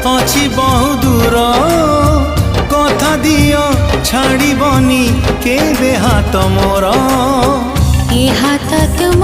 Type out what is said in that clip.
अछि बहु दूर कथा दियो छाड़बनी केबे हाथ मोर ए हाथ तुम